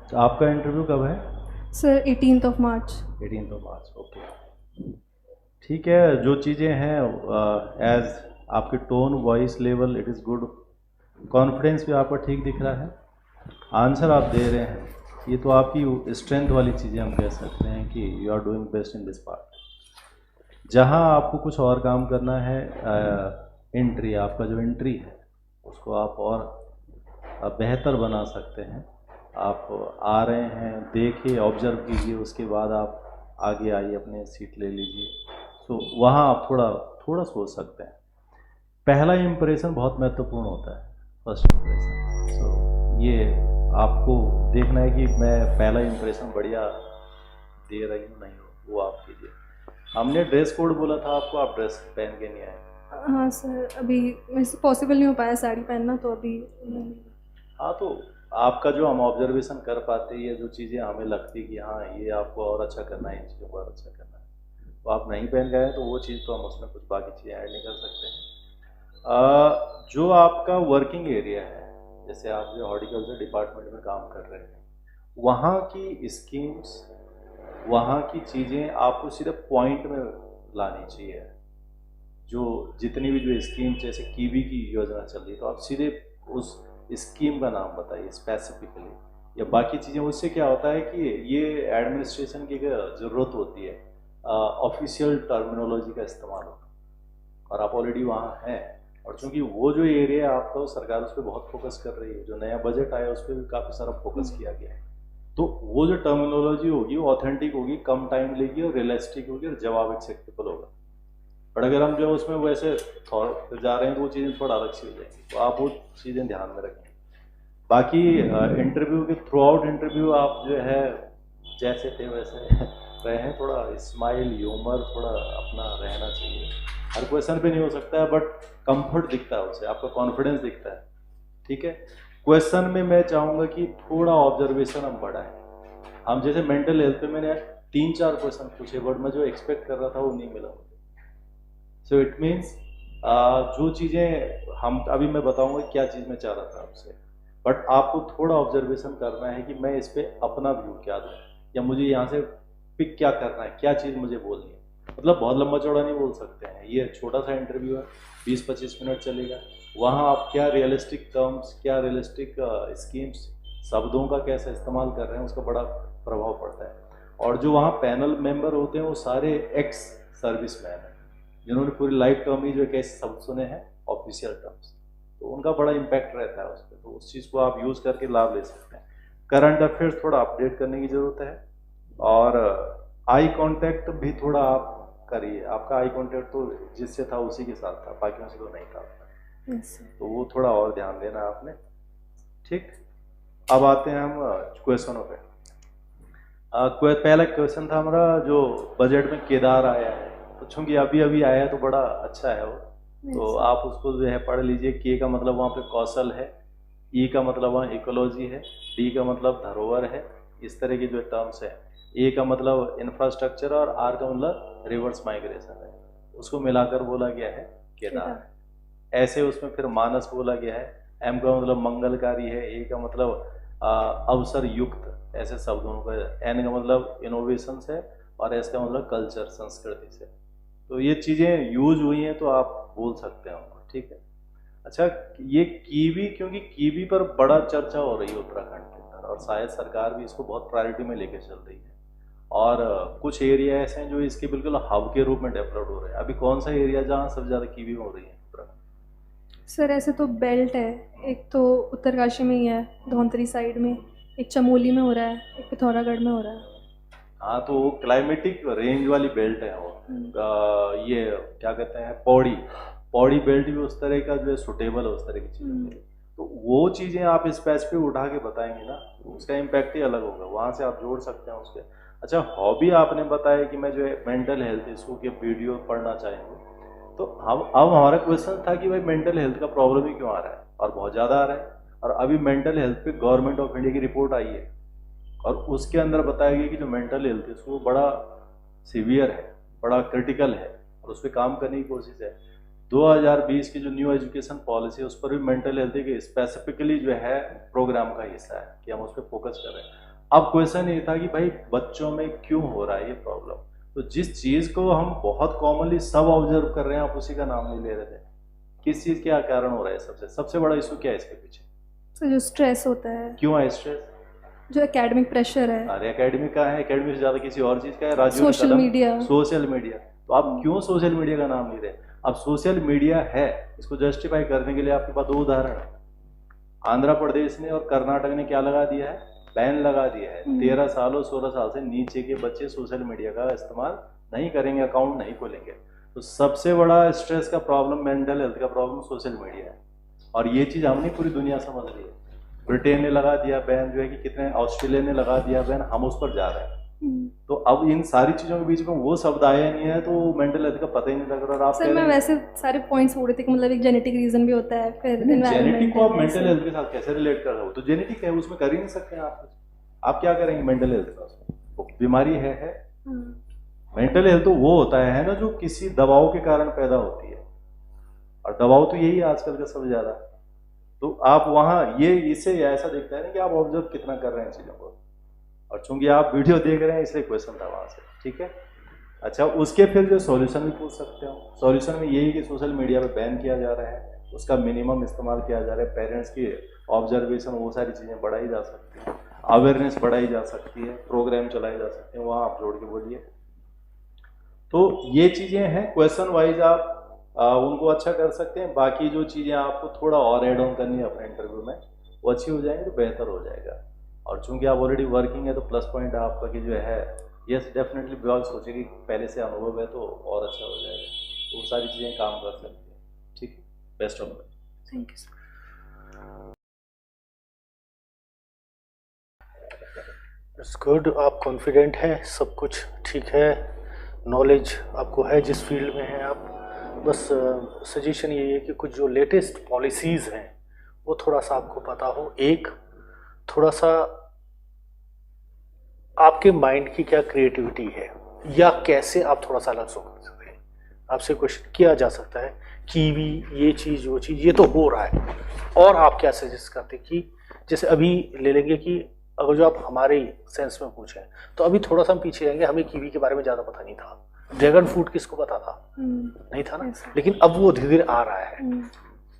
तो आपका इंटरव्यू कब है? Sir 18th of March. 18 okay. ठीक है, जो चीज़ें हैं एज आपकी tone voice level it is good, confidence भी आपका ठीक दिख रहा है, आंसर आप दे रहे हैं, ये तो आपकी स्ट्रेंथ वाली चीज़ें हम कह सकते हैं कि you are doing best in this part. जहाँ आपको कुछ और काम करना है, एंट्री, आपका जो एंट्री है उसको आप और बेहतर बना सकते हैं। आप आ रहे हैं, देखिए, ऑब्जर्व कीजिए, उसके बाद आप आगे आइए, अपने सीट ले लीजिए। सो वहाँ आप थोड़ा थोड़ा सोच सकते हैं। पहला इम्प्रेशन बहुत महत्वपूर्ण होता है, फर्स्ट इम्प्रेशन। सो ये आपको देखना है कि मैं पहला इम्प्रेशन बढ़िया दे रही हूँ नहीं हो, वो आप कीजिए। हमने ड्रेस कोड बोला था आपको, आप ड्रेस पहन के नहीं आए। हाँ सर, अभी मेरे से पॉसिबल नहीं हो पाया साड़ी पहनना, तो अभी हाँ, तो आपका जो हम ऑब्जर्वेशन कर पाते हैं, जो चीज़ें हमें लगती कि हाँ ये आपको और अच्छा करना है, इन चीज़ों को और अच्छा करना है, तो आप नहीं पहन गए तो वो चीज़ तो हम उसमें कुछ बाकी चीज़ें ऐड नहीं कर सकते हैं। जो आपका वर्किंग एरिया है, जैसे आप जो हॉर्टिकल्चर डिपार्टमेंट में काम कर रहे हैं, वहाँ की स्कीम्स, वहाँ की चीज़ें आपको सिर्फ पॉइंट में लानी चाहिए। जो जितनी भी जो स्कीम, जैसे कीवी की योजना चल रही है, तो आप सीधे उस स्कीम का नाम बताइए स्पेसिफिकली, या बाकी चीज़ें। उससे क्या होता है कि ये एडमिनिस्ट्रेशन की ज़रूरत होती है, ऑफिशियल टर्मिनोलॉजी का इस्तेमाल होना, और आप ऑलरेडी वहाँ हैं। और चूंकि वो जो एरिया है आपका, वो सरकार उस पर बहुत फोकस कर रही है, जो नया बजट आया उस पर भी काफ़ी सारा फोकस किया गया है। तो वो जो टर्मिनोलॉजी होगी वो ऑथेंटिक होगी, कम टाइम लेगी और रियलिस्टिक होगी और जवाब एक्सेप्टेबल होगा। बट अगर हम जो उसमें वैसे थॉट जा रहे हैं तो वो चीज़ें थोड़ा अलग सी हो जाएंगी, तो आप वो चीज़ें ध्यान में रखें। बाकी इंटरव्यू के थ्रू आउट इंटरव्यू आप जो है जैसे थे वैसे रहे हैं, थोड़ा स्माइल ह्यूमर थोड़ा अपना रहना चाहिए। हर क्वेश्चन पे नहीं हो सकता है, बट कंफर्ट दिखता है उससे, आपका कॉन्फिडेंस दिखता है। ठीक है, क्वेश्चन में मैं चाहूँगा कि थोड़ा ऑब्जर्वेशन हम बढ़ाएं। हम जैसे मेंटल हेल्थ पे मैंने 3-4 क्वेश्चन पूछे, बट मैं जो एक्सपेक्ट कर रहा था वो नहीं मिला मुझे। सो इट मीन्स जो चीज़ें हम अभी मैं बताऊंगा क्या चीज़ मैं चाह रहा था आपसे, बट आपको थोड़ा ऑब्जर्वेशन करना है कि मैं इस पर अपना व्यू क्या दूँ, या मुझे यहाँ से पिक क्या करना है, क्या चीज़ मुझे बोलनी है। मतलब बहुत लंबा चौड़ा नहीं बोल सकते हैं, ये छोटा सा इंटरव्यू है, 20-25 मिनट चलेगा। वहाँ आप क्या रियलिस्टिक टर्म्स, क्या रियलिस्टिक स्कीम्स, शब्दों का कैसे इस्तेमाल कर रहे हैं, उसका बड़ा प्रभाव पड़ता है। और जो वहाँ पैनल मेंबर होते हैं वो सारे एक्स सर्विस मैन हैं, जिन्होंने पूरी लाइफ टर्म ही जो एक ऐसे शब्द सुने हैं ऑफिशियल टर्म्स, तो उनका बड़ा इम्पैक्ट रहता है उस पर, तो उस चीज़ को आप यूज़ करके लाभ ले सकते हैं। करंट अफेयर्स थोड़ा अपडेट करने की ज़रूरत है, और आई कांटेक्ट भी थोड़ा आप करिए। आपका आई कांटेक्ट तो जिससे था उसी के साथ था, बाकियों से तो नहीं था, यस तो वो थोड़ा और ध्यान देना आपने। ठीक, अब आते हैं हम क्वेश्चनों पे। पहला क्वेश्चन था हमारा, जो बजट में केदार आया है, तो चूंकि अभी अभी आया है तो बड़ा अच्छा है वो, तो यस आप उसको जो है पढ़ लीजिए। के का मतलब वहाँ पे कौशल है, ई का मतलब वहाँ इकोलॉजी है, डी का मतलब धरोहर है, इस तरह की जो टर्म्स है। ए का मतलब इंफ्रास्ट्रक्चर, और आर का मतलब रिवर्स माइग्रेशन है, उसको मिलाकर बोला गया है केदार। केदार। ऐसे उसमें फिर मानस बोला गया है। एम का मतलब मंगलकारी है, ए का मतलब अवसर युक्त, ऐसे शब्दों का। एन का मतलब इनोवेशन है, और एस का मतलब कल्चर, संस्कृति से। तो ये चीज़ें यूज हुई हैं तो आप बोल सकते हैं उनको। ठीक है, अच्छा, ये कीवी, क्योंकि कीवी पर बड़ा चर्चा हो रही है उत्तराखंड के अंदर, और शायद सरकार भी इसको बहुत प्रायोरिटी में लेके चल रही है, और कुछ एरिया ऐसे हैं जो इसके बिल्कुल हब के रूप में डेवलप हो रहे हैं। अभी कौन सा एरिया जहाँ सबसे ज़्यादा कीवी हो रही है उत्तराखंड? सर ऐसे तो बेल्ट है, एक तो उत्तरकाशी में ही है, धौंतरी साइड में, एक चमोली में हो रहा है, एक पिथौरागढ़ में हो रहा है। हाँ, तो वो क्लाइमेटिक रेंज वाली बेल्ट है वो। हम्म। ये क्या कहते हैं, पौड़ी, पौड़ी बेल्ट भी उस तरह का जो है सुटेबल है उस तरह की चीज़ों के लिए। तो वो चीज़ें आप स्पेसिफिक उठा के बताएंगे ना, तो उसका इम्पैक्ट ही अलग होगा, वहाँ से आप जोड़ सकते हैं उसके। अच्छा, हॉबी आपने बताया कि मैं जो है मेंटल हेल्थ इशू के वीडियो पढ़ना चाहेंगे, तो हम अब हमारा क्वेश्चन था कि भाई मेंटल हेल्थ का प्रॉब्लम ही क्यों आ रहा है, और बहुत ज़्यादा आ रहा है। और अभी मेंटल हेल्थ पे गवर्नमेंट ऑफ इंडिया की रिपोर्ट आई है, और उसके अंदर बताया गया कि जो मेंटल हेल्थ है वो बड़ा सीवियर है, बड़ा क्रिटिकल है, और उस पर काम करने की कोशिश है। 2020 की जो न्यू एजुकेशन पॉलिसी है उस पर भी मेंटल हेल्थ के स्पेसिफिकली जो है प्रोग्राम का हिस्सा है कि हम उस पर फोकस कर रहे हैं। अब क्वेश्चन ये था कि भाई बच्चों में क्यों हो रहा है ये प्रॉब्लम। तो जिस चीज को हम बहुत कॉमनली सब ऑब्जर्व कर रहे हैं, आप उसी का नाम नहीं ले रहे थे। किस चीज क्या कारण हो रहा है? सबसे बड़ा इशू क्या है इसके पीछे? तो जो स्ट्रेस होता है, क्यों है स्ट्रेस? जो एकेडमिक प्रेशर है, अरे एकेडमिक का है, एकेडमिक से ज्यादा किसी और चीज का है। राजू ने सोशल कदम, मीडिया। Social media. तो आप क्यों सोशल मीडिया का नाम नहीं रहे? अब सोशल मीडिया है, इसको जस्टिफाई करने के लिए आपके पास 2 उदाहरण है। आंध्र प्रदेश ने और कर्नाटक ने क्या लगा दिया है? बैन लगा दिया है। 13 साल और 16 साल से नीचे के बच्चे सोशल मीडिया का इस्तेमाल नहीं करेंगे, अकाउंट नहीं खोलेंगे। तो सबसे बड़ा स्ट्रेस का प्रॉब्लम, मेंटल हेल्थ का प्रॉब्लम सोशल मीडिया है। और ये चीज हमने पूरी दुनिया समझ रही है। ब्रिटेन ने लगा दिया बैन, जो है कि कितने, ऑस्ट्रेलिया ने लगा दिया बैन, हम उस पर जा रहे हैं। तो अब इन सारी चीजों के बीच में वो शब्द आया नहीं है, तो मेंटल हेल्थ का पता ही नहीं लग रहा। और आप सर मैं वैसे सारे पॉइंट्स बोल रही थी कि मतलब एक जेनेटिक रीजन भी होता है, फिर जेनेटिक को आप मेंटल हेल्थ के साथ कैसे रिलेट कर रहे हो? तो जेनेटिक है, उसमें कर ही नहीं सकते आप क्या करेंगे मेंटल हेल्थ का? वो बीमारी है। मेंटल हेल्थ तो वो होता है ना जो किसी दबाव के कारण पैदा होती है, और दबाव तो यही है आजकल का सबसे ज्यादा। तो आप वहां ये इससे ऐसा दिखता है ना कि आप ऑब्जर्व कितना कर रहे हैं चीजों को, और चूंकि आप वीडियो देख रहे हैं इसलिए क्वेश्चन था वहां से, ठीक है। अच्छा, उसके फिर जो सॉल्यूशन भी पूछ सकते हो। सॉल्यूशन में यही कि सोशल मीडिया पे बैन किया जा रहा है, उसका मिनिमम इस्तेमाल किया जा रहा है, पेरेंट्स की ऑब्जर्वेशन, वो सारी चीज़ें बढ़ाई जा सकती हैं, अवेयरनेस बढ़ाई जा सकती है, प्रोग्राम चलाए जा सकते हैं, वहाँ आप जोड़ के बोलिए। तो ये चीज़ें हैं, क्वेश्चन वाइज आप उनको अच्छा कर सकते हैं। बाकी जो चीज़ें आपको थोड़ा और एड ऑन करनी है अपने इंटरव्यू में, वो अच्छी हो जाएंगी तो बेहतर हो जाएगा। और चूंकि आप ऑलरेडी वर्किंग है तो प्लस पॉइंट आपका कि जो है, यस डेफिनेटली बिकॉज सोचेगी पहले से अनुभव है तो और अच्छा हो जाएगा, तो वो सारी चीज़ें काम कर सकती हैं। ठीक है, best of luck. Thank you sir. It's good, आप कॉन्फिडेंट हैं, सब कुछ ठीक है, नॉलेज आपको है जिस फील्ड में हैं आप। बस सजेशन यही है कि कुछ जो लेटेस्ट पॉलिसीज़ हैं वो थोड़ा सा आपको पता हो। एक थोड़ा सा आपके माइंड की क्या क्रिएटिविटी है, या कैसे आप थोड़ा सा अलग सोच सकते हैं। आपसे क्वेश्चन किया जा सकता है कीवी, ये चीज़ वो चीज़, ये तो हो रहा है, और आप क्या सजेस्ट करते कि जैसे अभी ले लेंगे कि अगर जो आप हमारे सेंस में पूछें तो अभी थोड़ा सा हम पीछे रहेंगे, हमें कीवी के बारे में ज़्यादा पता नहीं था। ड्रैगन फ्रूट किसको पता था? नहीं था ना। लेकिन अब वो धीरे धीरे आ रहा है,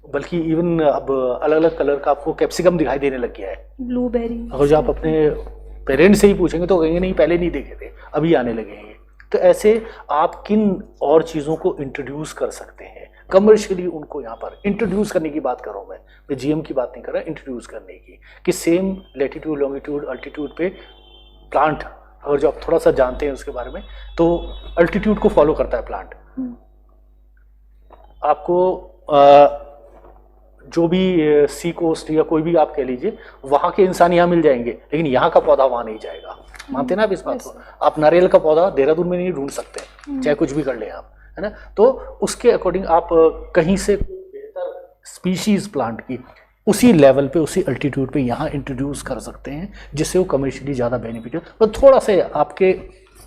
बल्कि इवन अब अलग अलग कलर का आपको कैप्सिकम दिखाई देने लग गया है, ब्लूबेरी। अगर जो आप अपने पेरेंट्स से ही पूछेंगे तो कहेंगे नहीं पहले नहीं देखे थे, अभी आने लगे हैं। तो ऐसे आप किन और चीज़ों को इंट्रोड्यूस कर सकते हैं कमर्शियली, उनको यहाँ पर इंट्रोड्यूस करने की बात कर रहा हूँ मैं जीएम की बात नहीं कर रहा, इंट्रोड्यूस करने की, कि सेम लेटीट्यूड, लॉन्गिट्यूड, अल्टीट्यूड पे प्लांट, अगर जो आप थोड़ा सा जानते हैं उसके बारे में, तो अल्टीट्यूड को फॉलो करता है प्लांट। आपको जो भी सी कोस्ट या कोई भी आप कह लीजिए, वहाँ के इंसान यहाँ मिल जाएंगे, लेकिन यहाँ का पौधा वहाँ नहीं जाएगा। मानते ना आप इस बात को? आप नारियल का पौधा देहरादून में नहीं ढूंढ सकते, चाहे कुछ भी कर ले आप, है ना। तो उसके अकॉर्डिंग आप कहीं से बेहतर स्पीशीज प्लांट की उसी लेवल पे, उसी अल्टीट्यूड पे यहाँ इंट्रोड्यूस कर सकते हैं, जिससे वो कमर्शियली ज़्यादा बेनिफिट हो। तो थोड़ा सा आपके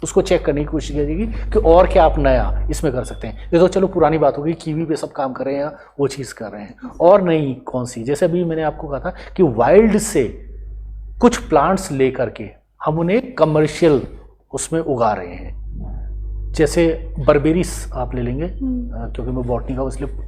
उसको चेक करने की कोशिश की जाएगी कि और क्या आप नया इसमें कर सकते हैं। ये तो चलो पुरानी बात होगी, कीवी पे सब काम कर रहे हैं, वो चीज़ कर रहे हैं, और नई कौन सी, जैसे अभी मैंने आपको कहा था कि वाइल्ड से कुछ प्लांट्स ले करके हम उन्हें कमर्शियल उसमें उगा रहे हैं। जैसे बर्बेरीस आप ले लेंगे, क्योंकि मैं बॉटनी का इसलिए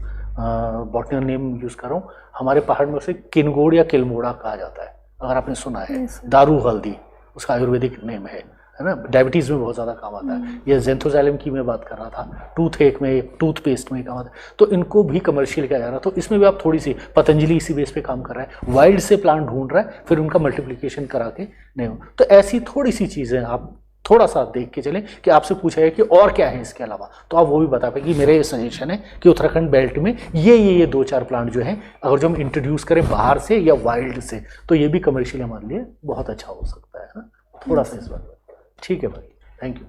बॉटनी नेम यूज़ कर रहा हूँ। हमारे पहाड़ में उसे किनगोड़ या किलमोड़ा कहा जाता है, अगर आपने सुना है। दारू हल्दी उसका आयुर्वेदिक नेम है ना। डायबिटीज़ में बहुत ज़्यादा काम आता है। ये जेंथोजैलम की मैं बात कर रहा था, टूथ एक में, टूथपेस्ट में काम आता है। तो इनको भी कमर्शियल किया जा रहा है। तो इसमें भी आप थोड़ी सी, पतंजलि इसी बेस पे काम कर रहा है, वाइल्ड से प्लांट ढूंढ रहा है, फिर उनका मल्टीप्लिकेशन करा के नहीं हो। तो ऐसी थोड़ी सी चीज़ें आप थोड़ा सा देख के चलें कि आपसे पूछा है कि और क्या है इसके अलावा, तो आप वो भी बता पाए कि मेरे ये सजेशन है कि उत्तराखंड बेल्ट में ये 2-4 प्लांट जो हैं, अगर जो हम इंट्रोड्यूस करें बाहर से या वाइल्ड से, तो ये भी कमर्शियल हमारे लिए बहुत अच्छा हो सकता है ना। थोड़ा सा इस बात में ठीक है भाई, thank you.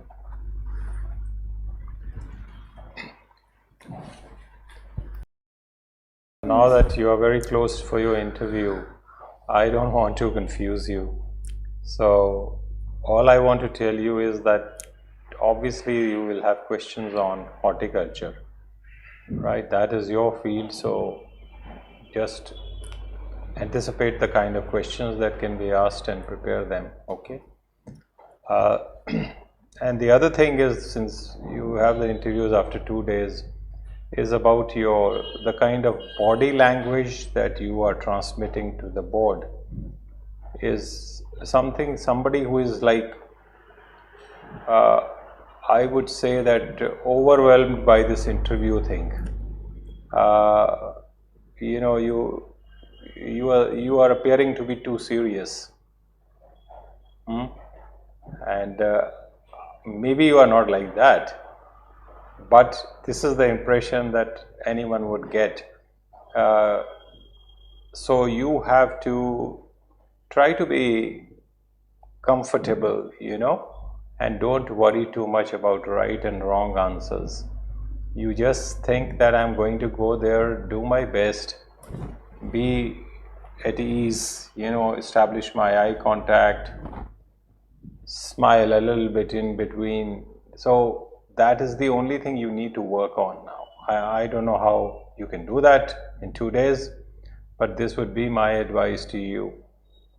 Now that you are very close for your interview, I don't want to confuse you. So all I want to tell you is that obviously you will have questions on horticulture, right? That is your field, so just anticipate the kind of questions that can be asked and prepare them. Okay. And the other thing is, since you have the interviews after 2 days, is about the kind of body language that you are transmitting to the board is somebody who is like, I would say that overwhelmed by this interview thing. You are appearing to be too serious. And maybe you are not like that, but this is the impression that anyone would get. So you have to try to be comfortable, and don't worry too much about right and wrong answers. You just think that I'm going to go there, do my best, be at ease, establish my eye contact, smile a little bit in between. So that is the only thing you need to work on now. I don't know how you can do that in 2 days, but this would be my advice to you,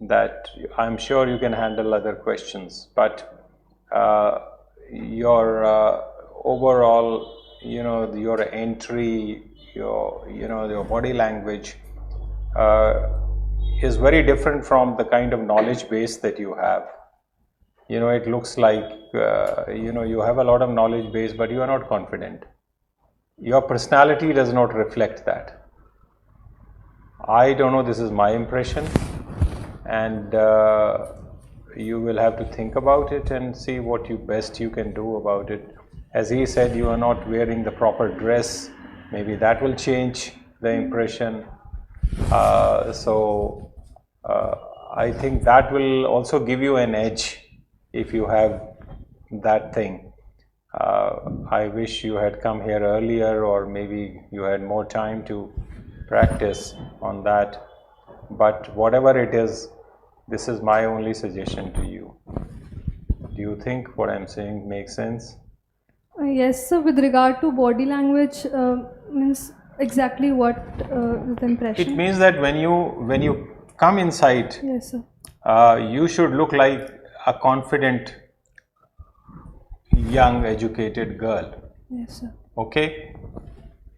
that I'm sure you can handle other questions, but your overall, your entry, your body language is very different from the kind of knowledge base that you have. It looks like, you have a lot of knowledge base, but you are not confident. Your personality does not reflect that. I don't know, this is my impression, and you will have to think about it and see what best you can do about it. As he said, you are not wearing the proper dress. Maybe that will change the impression. So I think that will also give you an edge if you have that thing. I wish you had come here earlier, or maybe you had more time to practice on that. But whatever it is, this is my only suggestion to you. Do you think what I'm saying makes sense? Yes, sir. With regard to body language, means exactly what is the impression? It means that when you come inside, Yes, sir. You should look like a confident, young, educated girl. Yes, sir. Okay?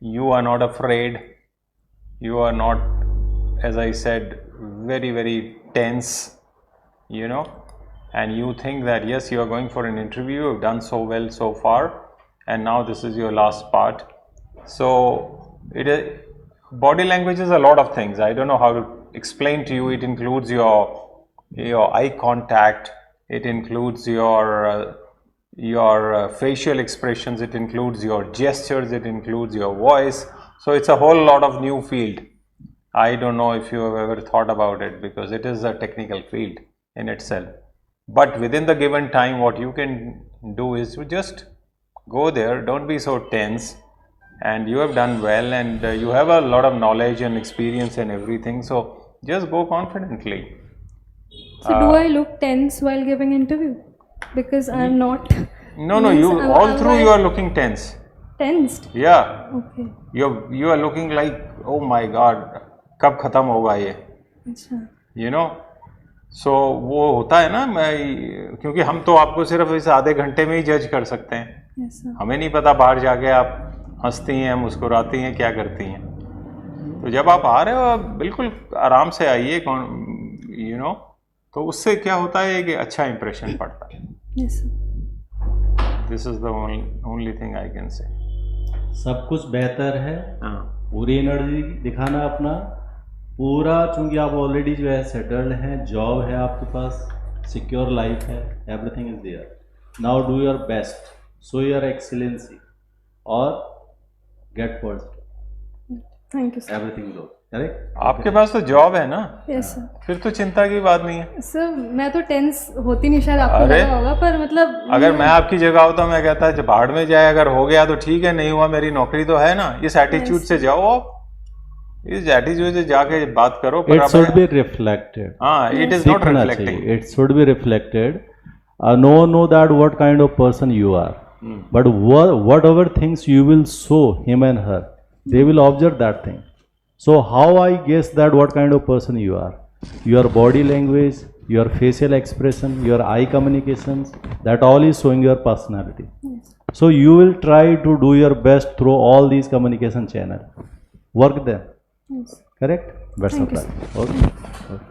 You are not afraid. You are not, as I said, very, very tense, and you think that yes, you are going for an interview, you've done so well so far, and now this is your last part. So body language is a lot of things. I don't know how to explain to you. It includes your eye contact, it includes your facial expressions, it includes your gestures, it includes your voice. So it's a whole lot of new field. I don't know if you have ever thought about it, because it is a technical field in itself. But within the given time, what you can do is to just go there, don't be so tense, and you have done well, and you have a lot of knowledge and experience and everything, so just go confidently. So do I look tense while giving interview? Because I am not. No, you all through you are looking tense. Tensed? Yeah. Okay. You are looking like, oh my God, कब खत्म होगा ये? अच्छा. So वो होता है ना, क्योंकि हम तो आपको सिर्फ इस आधे घंटे में ही जज कर सकते हैं. Yes, sir. हमें नहीं पता बाहर जाके आप हंसती हैं, मुस्कुराती हैं, क्या करती हैं. तो जब आप आ रहे हो, आप बिल्कुल आराम से आइए, तो उससे क्या होता है कि अच्छा इंप्रेशन पड़ता है. Yes, sir. This is the only thing I can say. सब कुछ बेहतर है, हाँ, पूरी एनर्जी दिखाना अपना पूरा, चूंकि आप ऑलरेडी जो है सेटल्ड हैं, जॉब है आपके पास, सिक्योर लाइफ है, everything is there. Now do your best, show your excellency और get first. Thank you, sir. Everything is okay. Correct. आपके पास तो जॉब है ना, Yes, sir. फिर तो चिंता की बात नहीं है. सर मैं तो टेंस होती नहीं, शायद आपको अरे, लगा होगा, पर मतलब अगर मैं आपकी जगह होता, मैं कहता जब भाड़ में जाए, अगर हो गया तो ठीक है, नहीं हुआ मेरी नौकरी तो है ना. इस एटीट्यूड से जाओ आप, इस एटीट्यूड से जाके बात करो. पर इट शुड बी रिफ्लेक्टेड. हाँ, it is not reflecting. It should be reflected. No that what kind of person you are, but whatever things you will show him and her, they will observe that thing. So how I guess that what kind of person you are? Your body language, your facial expression, your eye communications, that all is showing your personality. Yes. So you will try to do your best through all these communication channel. Work them. Yes. Correct? Best of Thank you, luck. Okay.